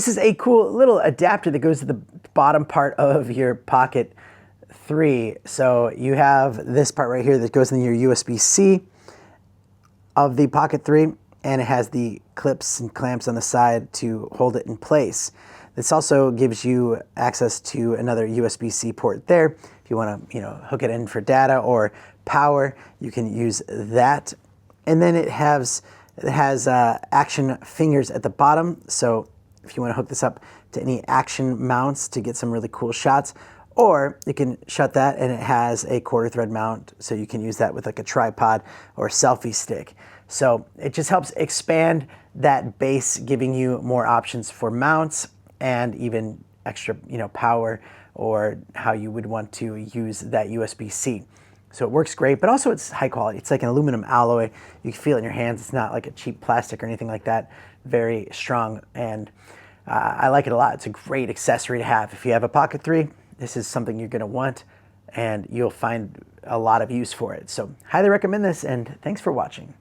This is a cool little adapter that goes to the bottom part of your Pocket 3. So you have this part right here that goes in your USB-C of the Pocket 3, and it has the clips and clamps on the side to hold it in place. This also gives you access to another USB-C port there. If you want to, hook it in for data or power, you can use that. And then it has action fingers at the bottom. So if you want to hook this up to any action mounts to get some really cool shots, or you can shut that and it has a quarter thread mount, so you can use that with like a tripod or selfie stick. So it just helps expand that base, giving you more options for mounts and even extra, power, or how you would want to use that USB-C. So it works great, but also it's high quality. It's like an aluminum alloy. You can feel it in your hands. It's not like a cheap plastic or anything like that. Very strong, and I like it a lot. It's a great accessory to have. If you have a Pocket 3, this is something you're gonna want, and you'll find a lot of use for it. So highly recommend this, and thanks for watching.